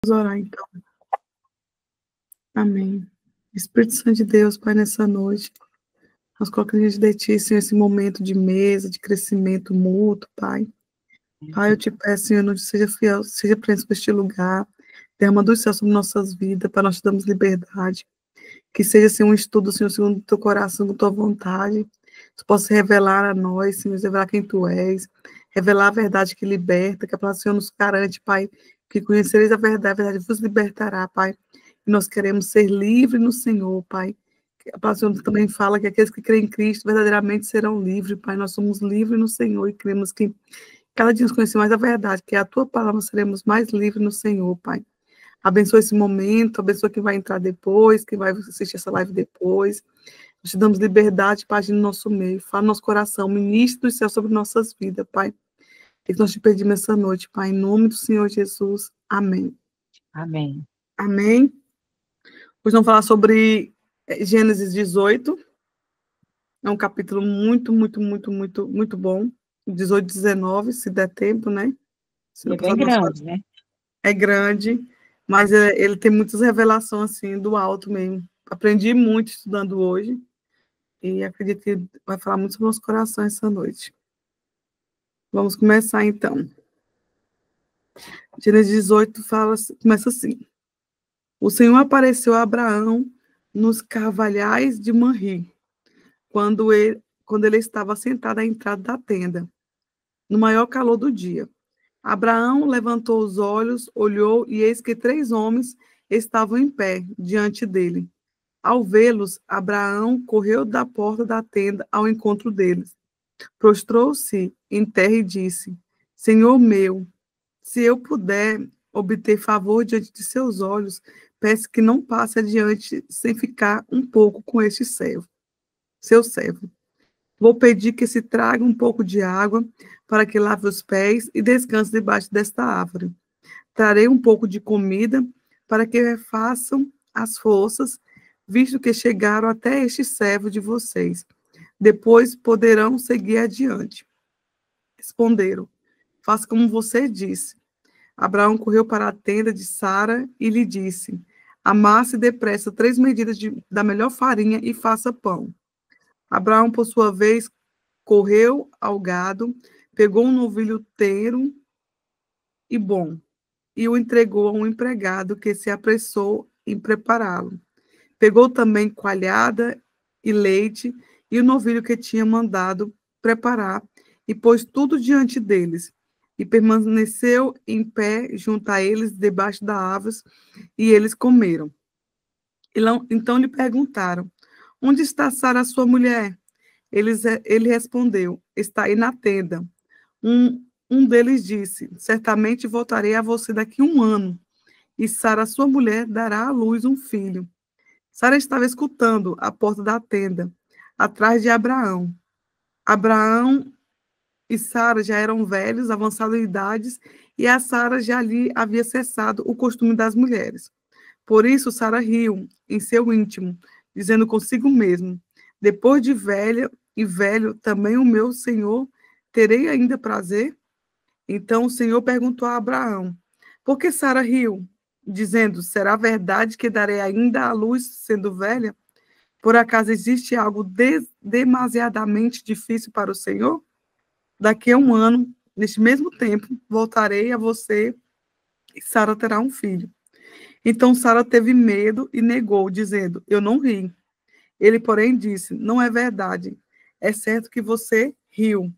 Vamos orar, então. Amém. Espírito Santo de Deus, Pai, nessa noite, nós colocamos diante de Ti, Senhor, esse momento de mesa, de crescimento mútuo, Pai. Pai, eu te peço, Senhor, não seja fiel, seja preso para este lugar, derrama do céu sobre nossas vidas, para nós te damos liberdade. Que seja, Senhor, um estudo, Senhor, segundo o teu coração, com tua vontade. Tu possa revelar a nós, Senhor, revelar quem tu és, revelar a verdade que liberta, que a palavra do Senhor nos garante, Pai, que conhecereis a verdade vos libertará, Pai. E nós queremos ser livres no Senhor, Pai. A palavra do Senhor também fala que aqueles que creem em Cristo verdadeiramente serão livres, Pai. Nós somos livres no Senhor e cremos que cada dia nos conhecer mais a verdade, que é a tua palavra seremos mais livres no Senhor, Pai. Abençoa esse momento, abençoa quem vai entrar depois, quem vai assistir essa live depois. Nós te damos liberdade para agir no nosso meio. Fala no nosso coração, ministra do céu sobre nossas vidas, Pai. É que nós te pedimos essa noite, Pai, em nome do Senhor Jesus. Amém. Amém. Amém. Hoje vamos falar sobre Gênesis 18. É um capítulo muito bom. 18, 19, se der tempo, né? Se É bem grande, né? É grande, mas ele tem muitas revelações, assim, do alto mesmo. Aprendi muito estudando hoje e acredito que vai falar muito sobre os nossos corações essa noite. Vamos começar, então. Gênesis 18 começa assim. O Senhor apareceu a Abraão nos carvalhais de Manri, quando ele estava sentado à entrada da tenda, no maior calor do dia. Abraão levantou os olhos, olhou, e eis que 3 homens estavam em pé diante dele. Ao vê-los, Abraão correu da porta da tenda ao encontro deles. Prostrou-se em terra e disse: Senhor meu, se eu puder obter favor diante de seus olhos, peço que não passe adiante sem ficar um pouco com este servo, seu servo. Vou pedir que se traga um pouco de água para que lave os pés e descanse debaixo desta árvore. Trarei um pouco de comida para que refaçam as forças, visto que chegaram até este servo de vocês. Depois poderão seguir adiante. Responderam: faça como você disse. Abraão correu para a tenda de Sara e lhe disse: amasse depressa 3 medidas da melhor farinha e faça pão. Abraão, por sua vez, correu ao gado, pegou um novilho tenro e bom, e o entregou a um empregado que se apressou em prepará-lo. Pegou também coalhada e leite e o novilho que tinha mandado preparar e pôs tudo diante deles. E permaneceu em pé junto a eles, debaixo da árvore, e eles comeram. Então lhe perguntaram: onde está Sara, sua mulher? Ele respondeu: está aí na tenda. Um deles disse: certamente voltarei a você daqui a 1 ano, e Sara, sua mulher, dará à luz um filho. Sara estava escutando à porta da tenda, atrás de Abraão. Abraão e Sara já eram velhos, avançados em idades, e a Sara já lhe havia cessado o costume das mulheres. Por isso, Sara riu em seu íntimo, dizendo consigo mesmo: depois de velha e velho, também o meu senhor terei ainda prazer? Então o Senhor perguntou a Abraão: por que Sara riu? Dizendo: será verdade que darei ainda à luz sendo velha? Por acaso existe algo demasiadamente difícil para o Senhor? Daqui a 1 ano, neste mesmo tempo, voltarei a você e Sara terá um filho. Então Sara teve medo e negou, dizendo: eu não ri. Ele, porém, disse: não é verdade. É certo que você riu.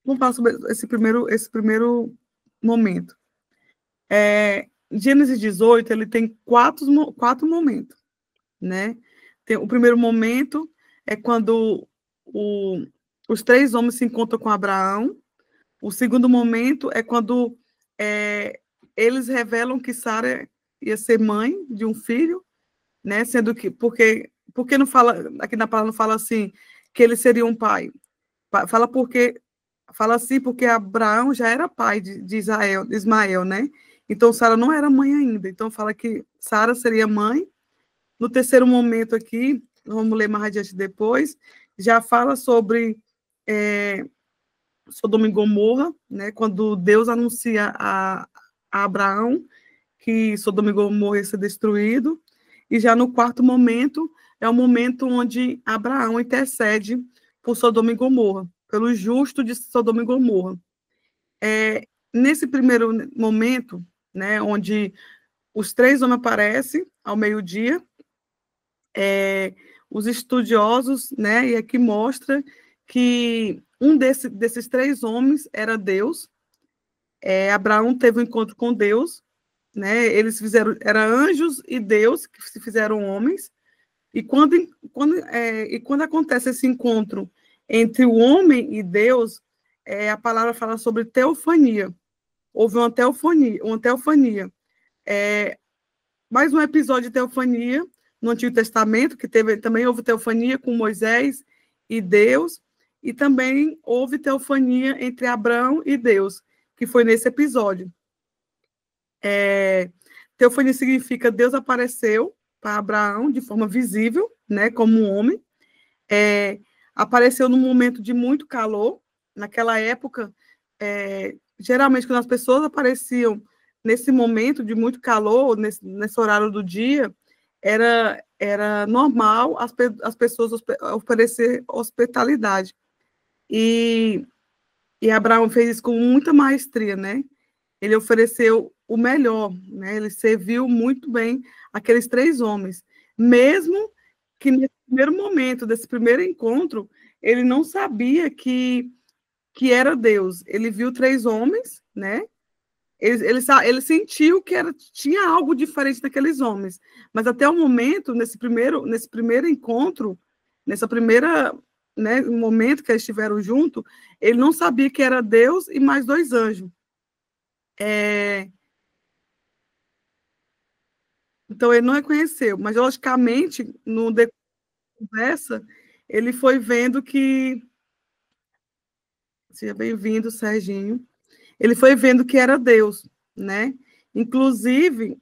Vamos falar sobre esse primeiro momento. Gênesis 18, ele tem quatro momentos, né? O primeiro momento é quando os 3 homens se encontram com Abraão. O segundo momento é quando eles revelam que Sara ia ser mãe de um filho, né? Sendo que, porque não fala, aqui na palavra não fala assim, que ele seria um pai. Fala assim porque Abraão já era pai de Ismael, né? Então Sara não era mãe ainda. Então fala que Sara seria mãe. No terceiro momento aqui, vamos ler mais adiante depois, já fala sobre Sodoma e Gomorra, né, quando Deus anuncia a Abraão que Sodoma e Gomorra ia ser destruído, e já no quarto momento, é o momento onde Abraão intercede por Sodoma e Gomorra, pelo justo de Sodoma e Gomorra. Nesse primeiro momento, né, onde os 3 homens aparecem ao meio-dia, os estudiosos, né, e aqui mostra que um desses 3 homens era Deus. Abraão teve um encontro com Deus, né? Eles eram anjos e Deus que se fizeram homens. E quando acontece esse encontro entre o homem e Deus, a palavra fala sobre teofania. Houve uma teofania. Mais um episódio de teofania no Antigo Testamento, que também houve teofania com Moisés e Deus, e também houve teofania entre Abraão e Deus, que foi nesse episódio. Teofania significa Deus apareceu para Abraão de forma visível, né, como um homem. Apareceu num momento de muito calor. Naquela época, geralmente, quando as pessoas apareciam nesse momento de muito calor, nesse horário do dia, era normal as pessoas oferecer hospitalidade. E Abraão fez isso com muita maestria, né? Ele ofereceu o melhor, né? Ele serviu muito bem aqueles 3 homens, mesmo que nesse primeiro momento, desse primeiro encontro, ele não sabia que era Deus. Ele viu 3 homens, né? Ele sentiu que tinha algo diferente daqueles homens, mas até o momento, nesse primeiro encontro, nessa primeira, né, momento que eles estiveram juntos, ele não sabia que era Deus e mais 2 anjos. Então, ele não reconheceu, mas, logicamente, no decorrer da conversa, ele foi vendo que... Seja bem-vindo, Serginho. Ele foi vendo que era Deus, né? Inclusive,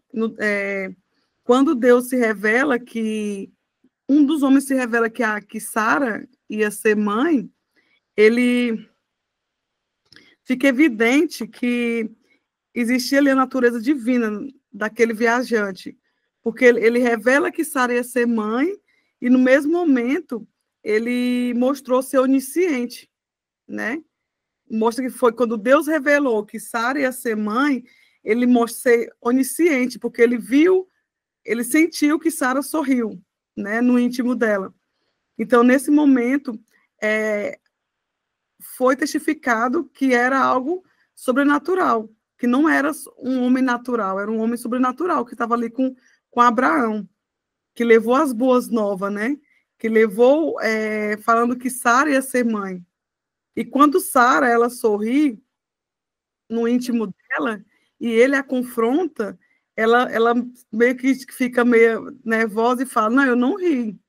quando Deus se revela que... Um dos homens se revela que Sara ia ser mãe, ele... Fica evidente que existia ali a natureza divina daquele viajante, porque ele revela que Sara ia ser mãe, e no mesmo momento ele mostrou ser onisciente, né? Mostra que foi quando Deus revelou que Sara ia ser mãe, ele mostra ser onisciente, porque ele sentiu que Sara sorriu, né, no íntimo dela. Então, nesse momento, foi testificado que era algo sobrenatural, que não era um homem natural, era um homem sobrenatural que estava ali com Abraão, que levou as boas novas, né? Que levou, falando que Sara ia ser mãe. E quando Sara, ela sorri no íntimo dela, e ele a confronta, ela meio que fica meio nervosa e fala, não, eu não ri,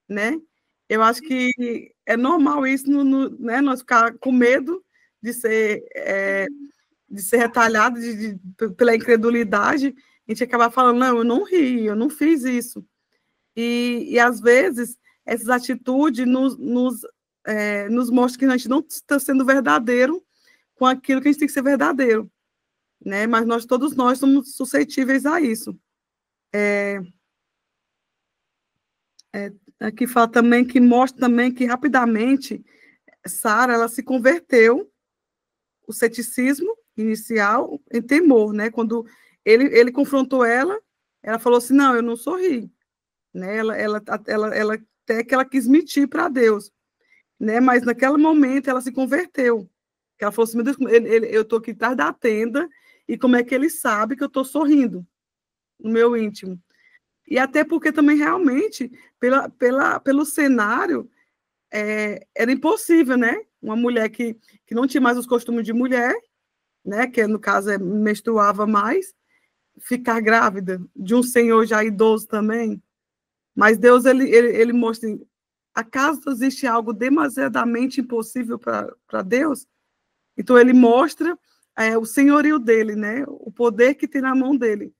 né? Eu acho que é normal isso, né? Nós ficar com medo de ser retalhado pela incredulidade, a gente acabar falando, não, eu não ri, eu não fiz isso. E às vezes, essas atitudes nos mostram que a gente não está sendo verdadeiro com aquilo que a gente tem que ser verdadeiro, né? Mas todos nós somos suscetíveis a isso. Aqui fala também que mostra também que rapidamente Sara, ela se converteu, o ceticismo inicial, em temor, né? Quando ele confrontou ela falou assim, não, eu não sorri, né? Ela até que ela quis mentir para Deus, né? Mas naquele momento ela se converteu. Ela falou assim, meu Deus, eu estou aqui atrás da tenda, e como é que ele sabe que eu estou sorrindo no meu íntimo? E até porque também realmente, pelo cenário, era impossível, né? Uma mulher que não tinha mais os costumes de mulher, né? Que no caso menstruava mais, ficar grávida de um senhor já idoso também. Mas Deus, ele mostra, acaso existe algo demasiadamente impossível para Deus? Então ele mostra o senhorio dele, né? O poder que tem na mão dele.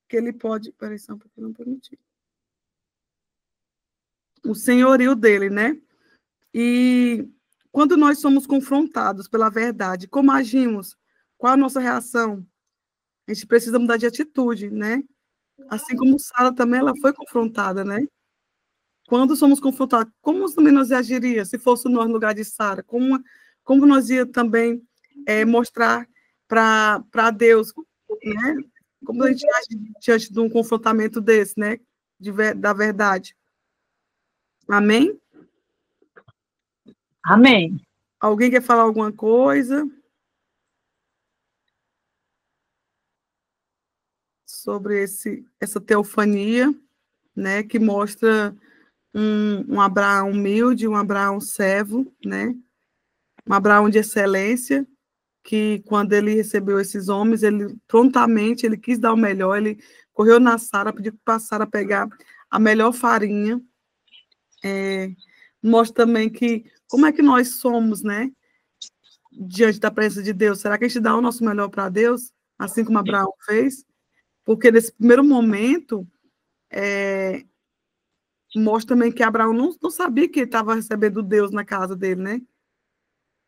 Que ele pode... Peraí, só um pouquinho, não permitir. O senhorio dele, né? E quando nós somos confrontados pela verdade, como agimos? Qual a nossa reação? A gente precisa mudar de atitude, né? Assim como Sara também, ela foi confrontada, né? Quando somos confrontados, como também nós agiria se fosse nós no lugar de Sara? Como nós ia também mostrar para Deus, né? Como a gente age diante de um confrontamento desse, né? Da verdade. Amém? Amém. Alguém quer falar alguma coisa sobre essa teofania, né? Que mostra um Abraão humilde, um Abraão servo, né? Um Abraão de excelência, que quando ele recebeu esses homens, ele prontamente ele quis dar o melhor, ele correu na Sara, pediu para a Sara pegar a melhor farinha. Mostra também que como é que nós somos, né? Diante da presença de Deus. Será que a gente dá o nosso melhor para Deus, assim como Abraão fez? Porque nesse primeiro momento, mostra também que Abraão não sabia que ele estava recebendo Deus na casa dele, né?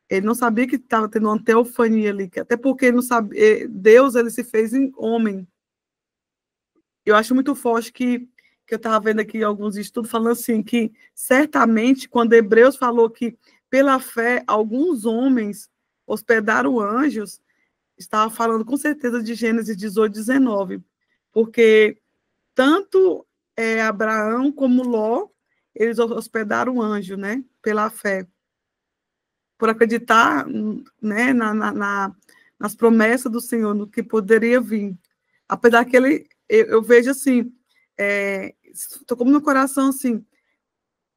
Ele não sabia que estava tendo uma teofania ali, até porque ele não sabia, Deus ele se fez em homem. Eu acho muito forte que eu estava vendo aqui alguns estudos falando assim, que certamente quando Hebreus falou que pela fé alguns homens hospedaram anjos, estava falando com certeza de Gênesis 18, 19, porque tanto Abraão como Ló, eles hospedaram o anjo, né, pela fé, por acreditar, né, nas promessas do Senhor, no que poderia vir. Apesar que eu vejo assim, estou como no coração assim,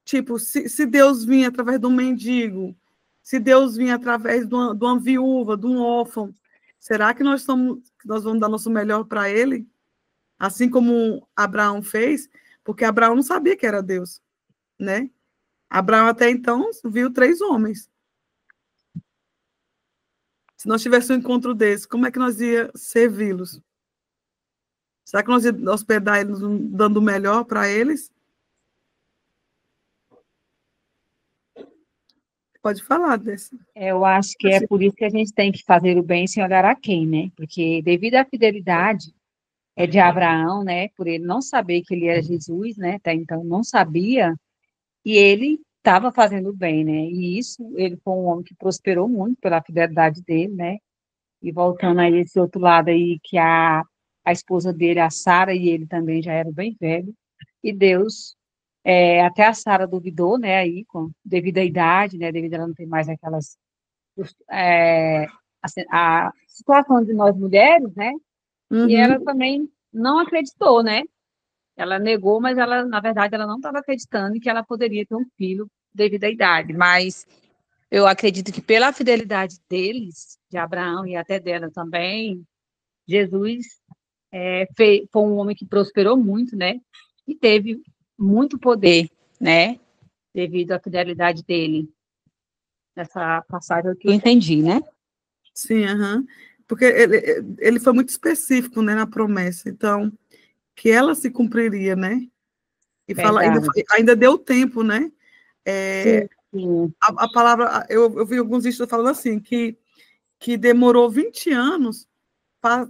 tipo, se Deus vinha através de um mendigo, se Deus vinha através de uma viúva, de um órfão, será que nós vamos dar nosso melhor para ele? Assim como Abraão fez, porque Abraão não sabia que era Deus, né? Abraão até então viu 3 homens. Se nós tivéssemos um encontro desse, como é que nós ia servi-los? Será que nós ia hospedar eles dando o melhor para eles? Pode falar desse. Eu acho que é por isso que a gente tem que fazer o bem sem olhar a quem, né? Porque devido à fidelidade de Abraão, né? Por ele não saber que ele era Jesus, né? Até então não sabia, e ele estava fazendo o bem, né? E isso, ele foi um homem que prosperou muito pela fidelidade dele, né? E voltando aí esse outro lado aí, que a esposa dele, a Sara, e ele também já era bem velho, e Deus, até a Sara duvidou, né, aí, devido à idade, né, devido a ela não ter mais aquelas, a situação de nós mulheres, né, e ela Uhum. também não acreditou, né, ela negou, mas ela, na verdade, ela não estava acreditando que ela poderia ter um filho devido à idade, mas eu acredito que pela fidelidade deles, de Abraão e até dela também, Jesus foi um homem que prosperou muito, né? E teve muito poder, né? Devido à fidelidade dele. Nessa passagem que eu entendi, né? Sim, uhum. Porque ele foi muito específico, né, na promessa. Então, que ela se cumpriria, né? E Verdade. ainda deu tempo, né? É, Sim, sim. a palavra, eu vi alguns estudos falando assim, que demorou 20 anos para.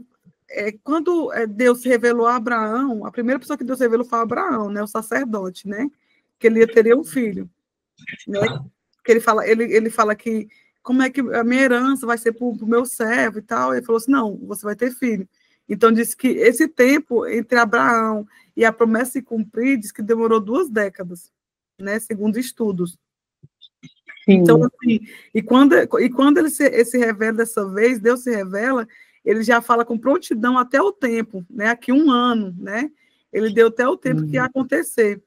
Quando Deus se revelou a Abraão, a primeira pessoa que Deus revelou foi Abraão, né, o sacerdote, né, que ele teria um filho, né, que ele fala que como é que a minha herança vai ser para o meu servo e tal, ele falou assim, não, você vai ter filho. Então, disse que esse tempo entre Abraão e a promessa se cumprir, diz que demorou 2 décadas, né, segundo estudos. Então, Sim. assim, e quando ele se revela dessa vez, Deus se revela, ele já fala com prontidão até o tempo, né? Aqui 1 ano, né? Ele deu até o tempo que ia acontecer.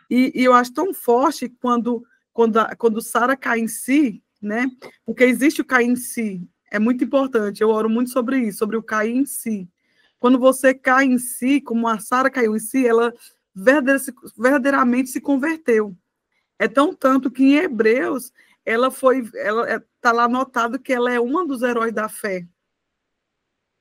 E eu acho tão forte quando Sara cai em si, né? Porque existe o cair em si, é muito importante. Eu oro muito sobre isso, sobre o cair em si. Quando você cai em si, como a Sara caiu em si, ela verdadeiramente se converteu. É tão tanto que em Hebreus ela está lá anotado que ela é uma dos heróis da fé,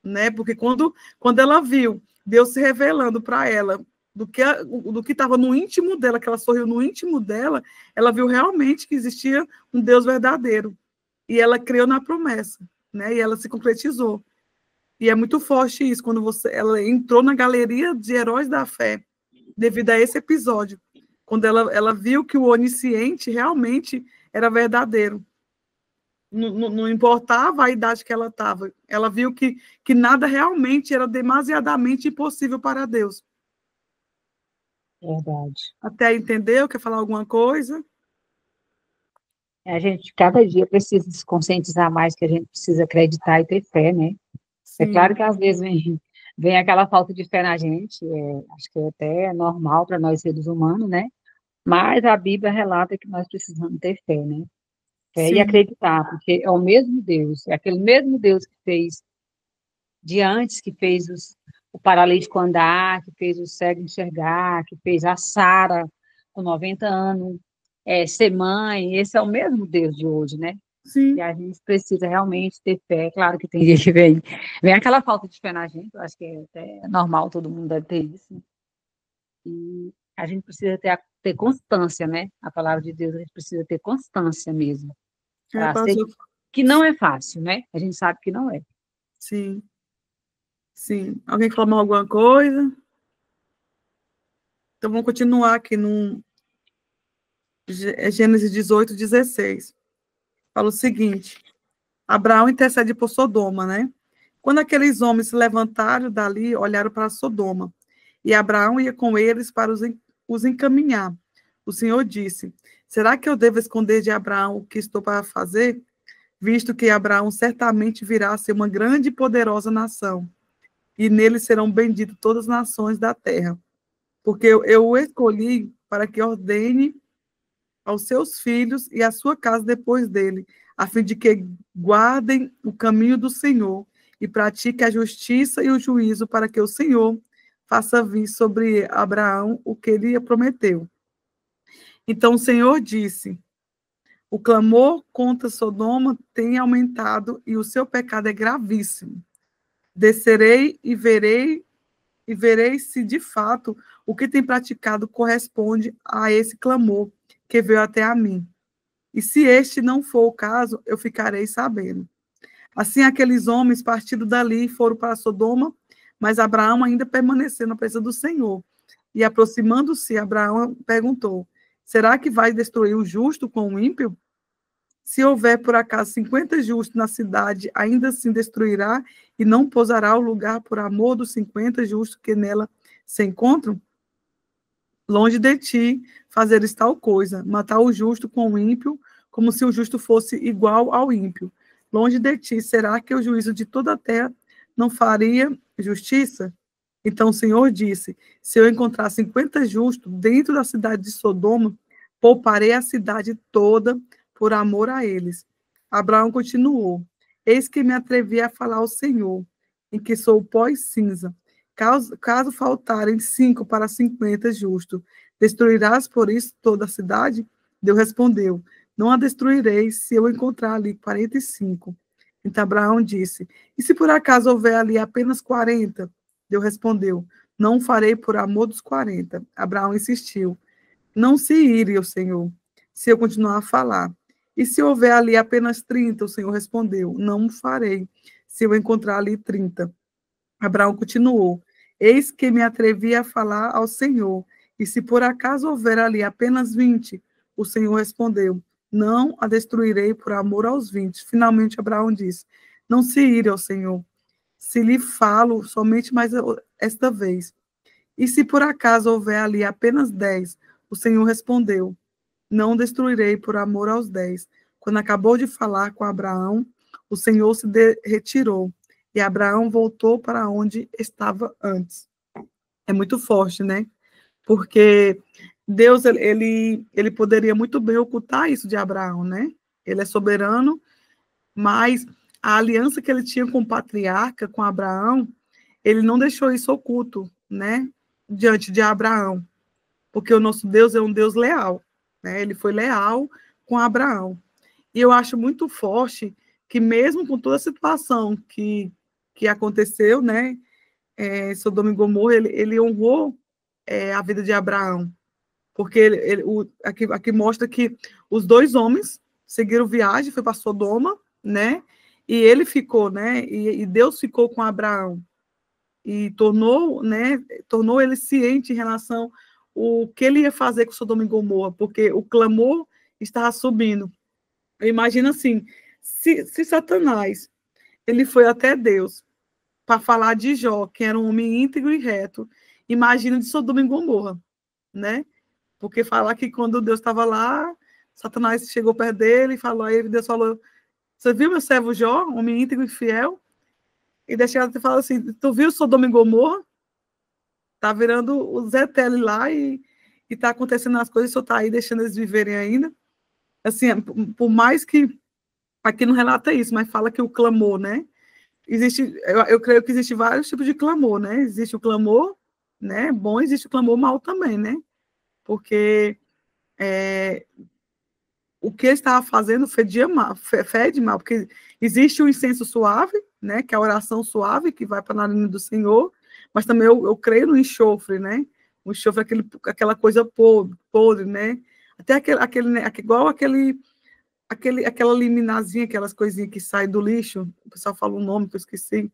né? Porque quando ela viu Deus se revelando para ela do que estava no íntimo dela, que ela sorriu no íntimo dela, ela viu realmente que existia um Deus verdadeiro. E ela creu na promessa, né? E ela se concretizou. E é muito forte isso, quando ela entrou na galeria de heróis da fé, devido a esse episódio, quando ela viu que o onisciente realmente era verdadeiro. Não importava a idade que ela estava, ela viu que nada realmente era demasiadamente impossível para Deus. Verdade. Até entendeu? Quer falar alguma coisa? A gente, cada dia, precisa se conscientizar mais que a gente precisa acreditar e ter fé, né? É claro Sim, que às vezes vem aquela falta de fé na gente, acho que é até normal para nós seres humanos, né? Mas a Bíblia relata que nós precisamos ter fé, né? Fé e sim, acreditar, porque é o mesmo Deus, é aquele mesmo Deus que fez de antes, que fez o paralítico andar, que fez o cego enxergar, que fez a Sara com 90 anos ser mãe, esse é o mesmo Deus de hoje, né? E sim. a gente precisa realmente ter fé. Claro que tem dia que vem aquela falta de fé na gente, eu acho que é até normal, todo mundo deve ter isso. Né? E a gente precisa ter constância, né? A palavra de Deus, a gente precisa ter constância mesmo, É, para ser pastor. que não é fácil, né? A gente sabe que não é. Sim, sim. Alguém quer falar alguma coisa? Então, vamos continuar aqui no Gênesis 18, 16. Fala o seguinte: Abraão intercede por Sodoma, né? Quando aqueles homens se levantaram dali, olharam para Sodoma, e Abraão ia com eles para os encaminhar. O Senhor disse: Será que eu devo esconder de Abraão o que estou para fazer? Visto que Abraão certamente virá a ser uma grande e poderosa nação, e nele serão benditas todas as nações da terra. Porque eu o escolhi para que ordene aos seus filhos e à sua casa depois dele, a fim de que guardem o caminho do Senhor e pratiquem a justiça e o juízo, para que o Senhor faça vir sobre Abraão o que ele prometeu. Então o Senhor disse: o clamor contra Sodoma tem aumentado e o seu pecado é gravíssimo. Descerei e verei se de fato o que tem praticado corresponde a esse clamor que veio até a mim. E se este não for o caso, eu ficarei sabendo. Assim, aqueles homens partindo dali foram para Sodoma, mas Abraão ainda permaneceu na presença do Senhor. E aproximando-se, Abraão perguntou: Será que vai destruir o justo com o ímpio? Se houver por acaso 50 justos na cidade, ainda assim destruirá e não pousará o lugar por amor dos 50 justos que nela se encontram? Longe de ti fazeres tal coisa, matar o justo com o ímpio, como se o justo fosse igual ao ímpio. Longe de ti, será que o juízo de toda a terra não faria justiça? Então o Senhor disse: Se eu encontrar 50 justos dentro da cidade de Sodoma, pouparei a cidade toda por amor a eles. Abraão continuou: Eis que me atrevi a falar ao Senhor, em que sou pó e cinza. Caso faltarem 5 para 50 justos, destruirás por isso toda a cidade? Deus respondeu: Não a destruirei se eu encontrar ali 45. Então Abraão disse: E se por acaso houver ali apenas 40? Deus respondeu: Não o farei por amor dos 40. Abraão insistiu: Não se ire, o Senhor, se eu continuar a falar. E se houver ali apenas 30? O Senhor respondeu: Não o farei, se eu encontrar ali 30. Abraão continuou: Eis que me atrevi a falar ao Senhor, e se por acaso houver ali apenas 20? O Senhor respondeu: Não a destruirei por amor aos 20. Finalmente Abraão disse: Não se ire ao Senhor, se lhe falo somente mais esta vez. E se por acaso houver ali apenas 10? O Senhor respondeu: Não destruirei por amor aos 10. Quando acabou de falar com Abraão, o Senhor se retirou e Abraão voltou para onde estava antes. É muito forte, né? Porque Deus, ele poderia muito bem ocultar isso de Abraão, né? Ele é soberano, mas a aliança que ele tinha com o patriarca, com Abraão, ele não deixou isso oculto, né? Diante de Abraão. Porque o nosso Deus é um Deus leal, né? Ele foi leal com Abraão. E eu acho muito forte que mesmo com toda a situação que aconteceu, né, Sodoma e Gomorra, ele honrou a vida de Abraão, porque aqui mostra que os dois homens seguiram viagem, foi para Sodoma, né? E ele ficou, né? E Deus ficou com Abraão e tornou, né? Tornou ele ciente em relação o que ele ia fazer com Sodoma e Gomorra, porque o clamor estava subindo. Imagina assim, se Satanás ele foi até Deus para falar de Jó, que era um homem íntegro e reto, imagina de Sodoma e Gomorra, né? Porque falar que quando Deus estava lá, Satanás chegou perto dele e falou, aí Deus falou, você viu meu servo Jó, homem íntegro e fiel? E deixa ele falar assim, tu viu Sodoma e Gomorra? Tá virando o Zé Tele lá e tá acontecendo as coisas, só tá aí deixando eles viverem ainda. Assim, por mais que aqui não relata isso, mas fala que o clamor, né? Existe, eu creio que existe vários tipos de clamor, né? Existe o clamor, né? Bom, existe o clamor mal também, né? Porque o que ele estava fazendo fede mal, porque existe o incenso suave, né? Que é a oração suave que vai para a narina do Senhor, mas também eu creio no enxofre, né? O enxofre é aquela coisa podre, né? Até né, igual aquela liminazinha, aquelas coisinhas que saem do lixo, o pessoal fala um nome que eu esqueci,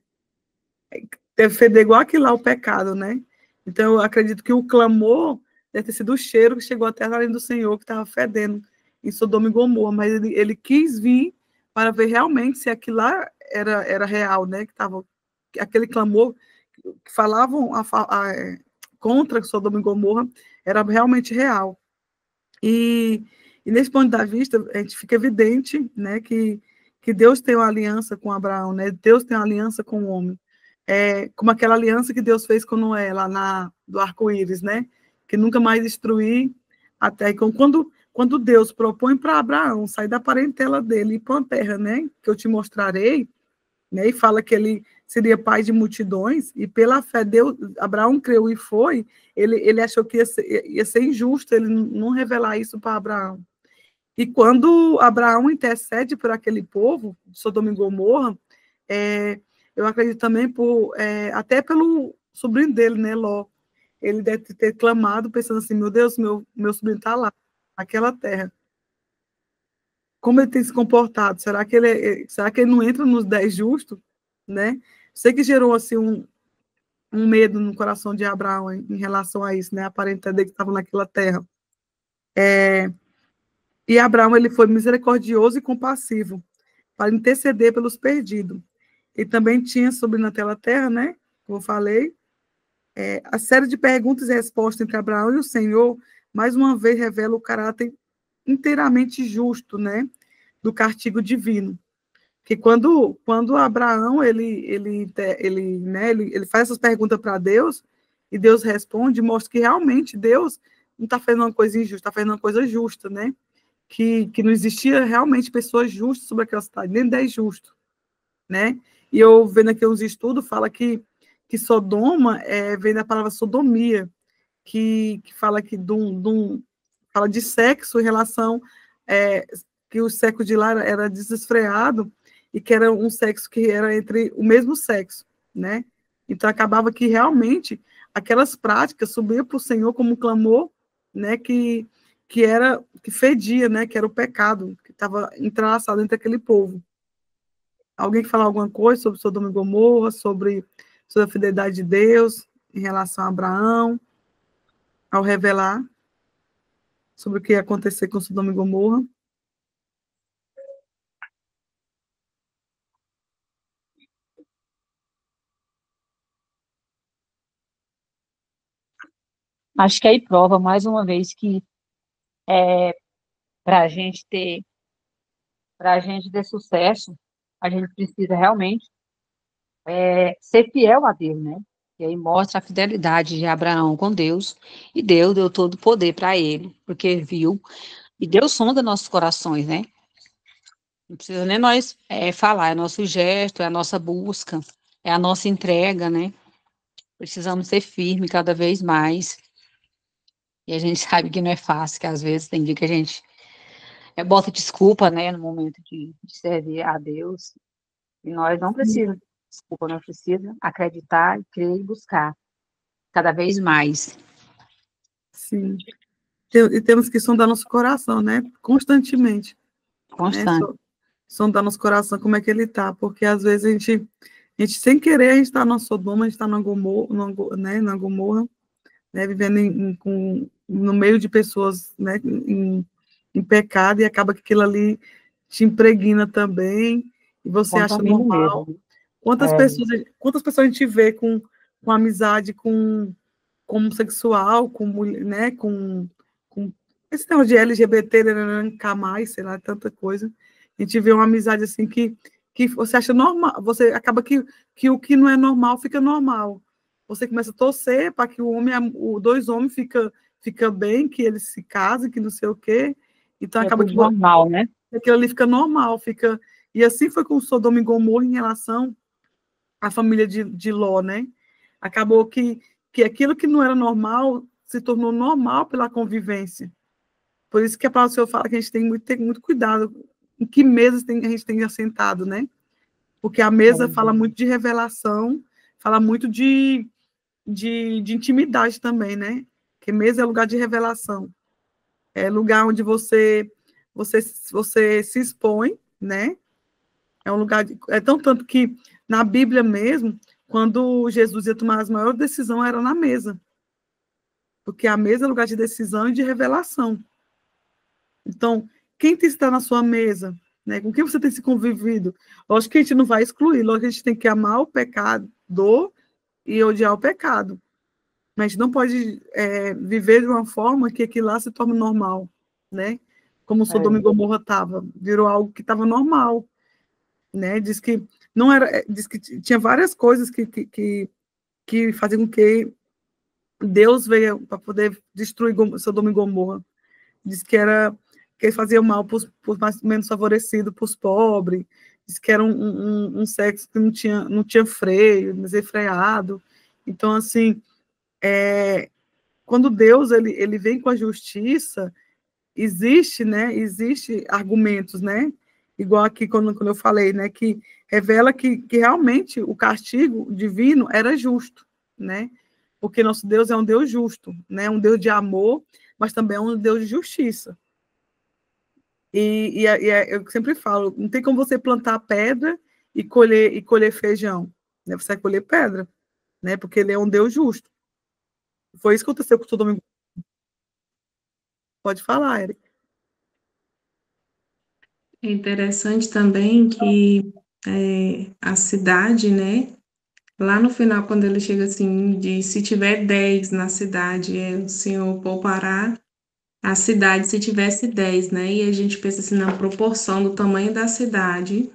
deve feder igual aquilo lá, o pecado, né? Então, eu acredito que o clamor deve ter sido o cheiro que chegou até a narina do Senhor, que estava fedendo em Sodoma e Gomorra, mas ele quis vir para ver realmente se aquilo lá era real, né? Que tava, aquele clamor que falavam contra Sodoma e Gomorra era realmente real. E nesse ponto da vista, a gente fica evidente, né, que Deus tem uma aliança com Abraão, né? Deus tem uma aliança com o homem. Como aquela aliança que Deus fez com Noé, lá do arco-íris, né? Que nunca mais destruir a terra. Então, quando Deus propõe para Abraão sair da parentela dele e ir para uma terra, né? Que eu te mostrarei, né? E fala que ele seria pai de multidões, e pela fé Deus, Abraão creu e foi, ele achou que ia ser injusto ele não revelar isso para Abraão. E quando Abraão intercede por aquele povo, Sodoma e Gomorra, eu acredito também até pelo sobrinho dele, né, Ló. Ele deve ter clamado, pensando assim, meu Deus, meu sobrinho está lá, naquela terra. Como ele tem se comportado? Será que ele não entra nos 10 justos? Né? Sei que gerou assim, um medo no coração de Abraão em relação a isso, né? A parentela dele que estava naquela terra. E Abraão ele foi misericordioso e compassivo para interceder pelos perdidos. E também tinha sobre naquela terra, né? Como eu falei, a série de perguntas e respostas entre Abraão e o Senhor, mais uma vez, revela o caráter inteiramente justo, né? Do castigo divino. Que quando Abraão ele faz essas perguntas para Deus e Deus responde, mostra que realmente Deus não está fazendo uma coisa injusta, está fazendo uma coisa justa, né? Que não existia realmente pessoas justas sobre aquela cidade, nem 10 justos, né? E eu vendo aqui uns estudos, fala que Sodoma vem da palavra sodomia, que fala fala de sexo em relação que o sexo de lá era desesfreado e que era um sexo que era entre o mesmo sexo, né? Então acabava que realmente aquelas práticas subiam para o Senhor como um clamor, né? Que fedia, né? Que era o pecado que estava entrelaçado entre aquele povo. Alguém que falar alguma coisa sobre Sodoma e Gomorra, sobre a fidelidade de Deus em relação a Abraão, ao revelar sobre o que ia acontecer com Sodoma e Gomorra? Acho que aí prova mais uma vez que para a gente ter, para a gente ter sucesso, a gente precisa realmente ser fiel a Deus, né? E aí mostra a fidelidade de Abraão com Deus, e Deus deu todo o poder para ele, porque viu, e Deus sonda nossos corações, né? Não precisa nem nós falar, é nosso gesto, é a nossa busca, é a nossa entrega, né? Precisamos ser firmes cada vez mais, e a gente sabe que não é fácil, que às vezes tem dia que a gente bota desculpa, né, no momento de servir a Deus, e nós não precisamos, desculpa, nós precisamos acreditar, crer e buscar cada vez mais. Sim. E temos que sondar nosso coração, né? Constantemente. Constante. Né? Sondar nosso coração, como é que ele está. Porque, às vezes, a gente sem querer, a gente está no Sodoma, a gente está na Gomorra, né? Vivendo no meio de pessoas, né? Em pecado, e acaba que aquilo ali te impregna também, e você acha Contamina normal. mesmo. Quantas pessoas a gente vê com amizade com homossexual, com mulher, né, com esse negócio de LGBT, K+, sei lá, tanta coisa. A gente vê uma amizade assim que você acha normal, você acaba que o que não é normal fica normal. Você começa a torcer para que os dois homens fica bem, que eles se casem, que não sei o quê. Então É acaba tudo que normal, né? aquilo ali fica normal, fica. E assim foi com Sodoma e Gomorra em relação à família de Ló, né? Acabou que aquilo que não era normal se tornou normal pela convivência. Por isso que a palavra do Senhor fala que a gente tem que ter muito cuidado em que mesas a gente tem assentado, né? Porque a mesa fala muito de revelação, fala muito de intimidade também, né? Porque mesa é lugar de revelação. É lugar onde você se expõe, né? É um lugar é tão tanto que na Bíblia mesmo, quando Jesus ia tomar as maiores decisões, era na mesa. Porque a mesa é lugar de decisão e de revelação. Então, quem tem que estar na sua mesa, né? Com quem você tem se convivido? Lógico que a gente não vai excluir, lógico que a gente tem que amar o pecador e odiar o pecado. Mas a gente não pode viver de uma forma que aquilo lá se torne normal, né? Como Sodoma e Gomorra estava, virou algo que estava normal, né? Diz que não era, diz que tinha várias coisas que faziam com que Deus veio para poder destruir Sodoma e Gomorra. Diz que era que fazia mal para os mais menos favorecidos, para os pobres. Diz que era um sexo que não tinha freio, desenfreado. Então, assim, quando Deus ele vem com a justiça, existe argumentos, né? Igual aqui quando eu falei, né? Que revela que realmente o castigo divino era justo, né? Porque nosso Deus é um Deus justo, né? Um Deus de amor, mas também é um Deus de justiça. Eu sempre falo, não tem como você plantar pedra e colher feijão, né? Você vai colher pedra, né? Porque ele é um Deus justo. Foi isso que aconteceu com todo mundo. Pode falar, Eric. É interessante também que a cidade, né? Lá no final, quando ele chega assim, diz, se tiver 10 na cidade, o Senhor poupará a cidade se tivesse 10, né? E a gente pensa assim, na proporção do tamanho da cidade,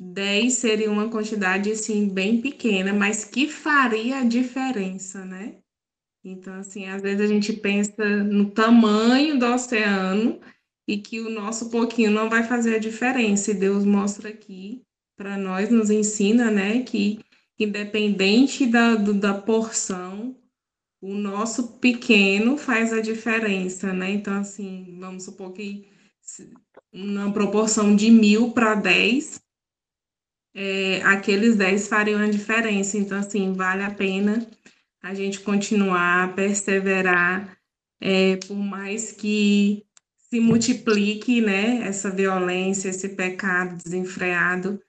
10 seria uma quantidade, assim, bem pequena, mas que faria a diferença, né? Então, assim, às vezes a gente pensa no tamanho do oceano e que o nosso pouquinho não vai fazer a diferença. E Deus mostra aqui para nós, nos ensina, né, que independente da porção, o nosso pequeno faz a diferença, né? Então, assim, vamos supor que uma proporção de 1.000 para 10, aqueles 10 fariam a diferença. Então, assim, vale a pena a gente continuar, perseverar, por mais que se multiplique, né, essa violência, esse pecado desenfreado,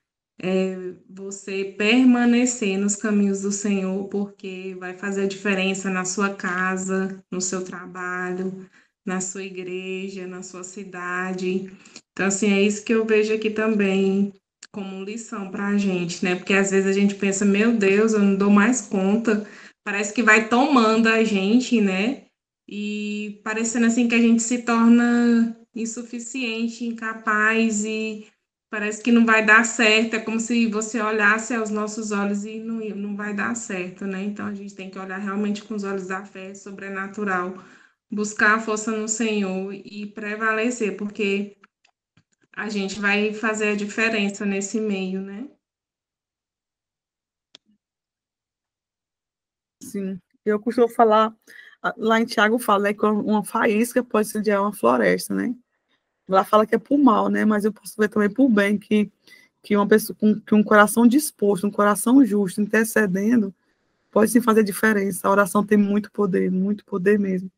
você permanecer nos caminhos do Senhor, porque vai fazer a diferença na sua casa, no seu trabalho, na sua igreja, na sua cidade. Então, assim, é isso que eu vejo aqui também como lição para a gente, né? Porque às vezes a gente pensa, meu Deus, eu não dou mais conta, parece que vai tomando a gente, né? E parecendo assim que a gente se torna insuficiente, incapaz e parece que não vai dar certo. É como se você olhasse aos nossos olhos e não vai dar certo, né? Então a gente tem que olhar realmente com os olhos da fé sobrenatural, buscar a força no Senhor e prevalecer, porque a gente vai fazer a diferença nesse meio, né? Sim. Eu costumo falar, lá em Tiago fala, né, que uma faísca pode incendiar uma floresta, né? Lá fala que é por mal, né? Mas eu posso ver também por bem que uma pessoa com um coração disposto, um coração justo, intercedendo, pode sim fazer diferença. A oração tem muito poder mesmo.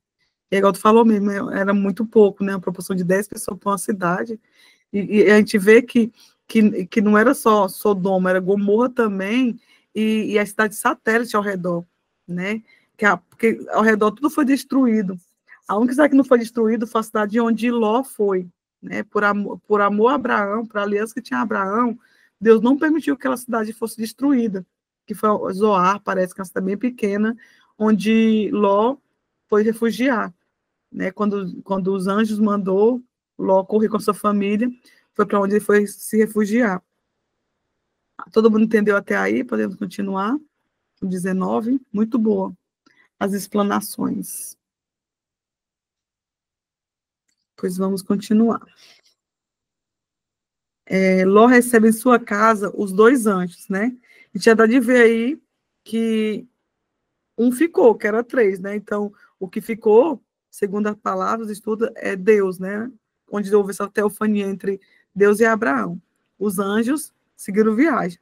E igual tu falou mesmo, era muito pouco, né? A proporção de 10 pessoas para uma cidade. E a gente vê que não era só Sodoma, era Gomorra também, e a cidade satélite ao redor, né? Porque ao redor tudo foi destruído. A única cidade que não foi destruída foi a cidade onde Ló foi, né? Por amor a Abraão, por aliança que tinha Abraão, Deus não permitiu que aquela cidade fosse destruída, que foi Zoar, parece que é uma cidade bem pequena, onde Ló foi refugiar, né? Quando os anjos mandou Ló correr com a sua família, foi para onde ele foi se refugiar. Todo mundo entendeu até aí? Podemos continuar? 19, muito boa. As explanações. Pois vamos continuar. Ló recebe em sua casa os 2 anjos, né? E tinha dado de ver aí que um ficou, que era 3, né? Então, o que ficou, segundo as palavras, estuda, é Deus, né? Onde houve essa teofania entre Deus e Abraão. Os anjos seguiram viagem.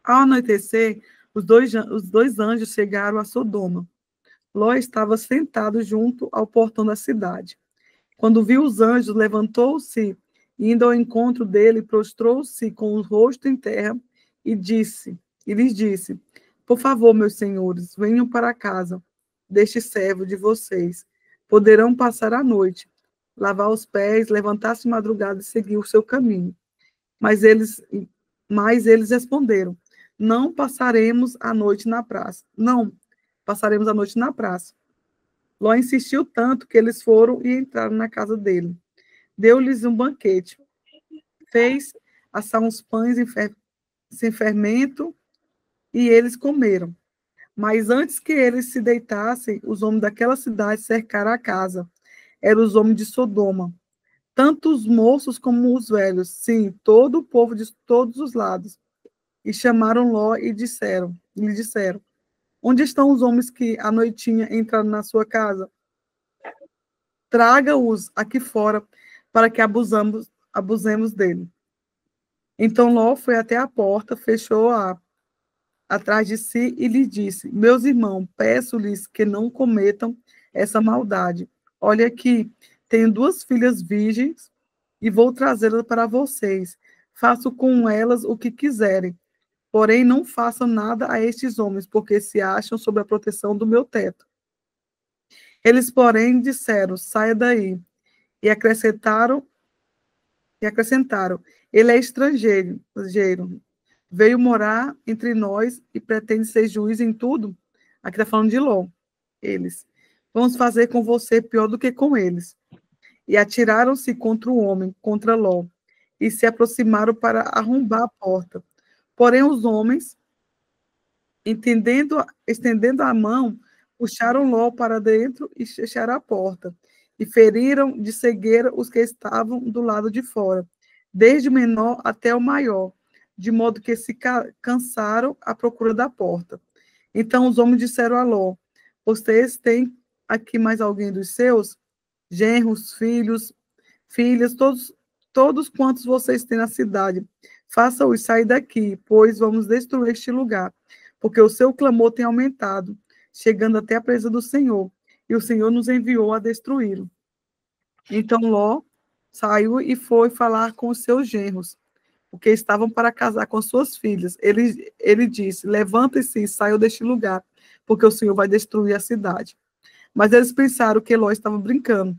Ao anoitecer, os dois anjos chegaram a Sodoma. Ló estava sentado junto ao portão da cidade. Quando viu os anjos, levantou-se, indo ao encontro dele, prostrou-se com o rosto em terra e lhes disse: Por favor, meus senhores, venham para casa deste servo de vocês. Poderão passar a noite, lavar os pés, levantar-se de madrugada e seguir o seu caminho. Mas eles responderam: Não passaremos a noite na praça. Não passaremos a noite na praça. Ló insistiu tanto que eles foram e entraram na casa dele. Deu-lhes um banquete. Fez assar uns pães sem fermento e eles comeram. Mas antes que eles se deitassem, os homens daquela cidade cercaram a casa. Eram os homens de Sodoma, tanto os moços como os velhos, sim, todo o povo de todos os lados. E chamaram Ló e lhe disseram: Onde estão os homens que à noitinha entraram na sua casa? Traga-os aqui fora, para que abusemos dele. Então Ló foi até a porta, fechou-a atrás de si e lhe disse: Meus irmãos, peço-lhes que não cometam essa maldade. Olha aqui, tenho 2 filhas virgens e vou trazê-las para vocês. Faço com elas o que quiserem. Porém, não façam nada a estes homens, porque se acham sob a proteção do meu teto. Eles, porém, disseram: Saia daí. E acrescentaram, ele é estrangeiro, veio morar entre nós e pretende ser juiz em tudo. Aqui está falando de Ló. Eles: Vamos fazer com você pior do que com eles. E atiraram-se contra o homem, contra Ló, e se aproximaram para arrombar a porta. Porém, os homens, estendendo a mão, puxaram Ló para dentro e fecharam a porta, e feriram de cegueira os que estavam do lado de fora, desde o menor até o maior, de modo que se cansaram à procura da porta. Então os homens disseram a Ló: Vocês têm aqui mais alguém dos seus? Genros, filhos, filhas, todos quantos vocês têm na cidade. Faça-os sair daqui, pois vamos destruir este lugar, porque o seu clamor tem aumentado, chegando até a presença do Senhor, e o Senhor nos enviou a destruí-lo. Então Ló saiu e foi falar com os seus genros, porque estavam para casar com suas filhas. Ele disse: Levante-se e saiam deste lugar, porque o Senhor vai destruir a cidade. Mas eles pensaram que Ló estava brincando.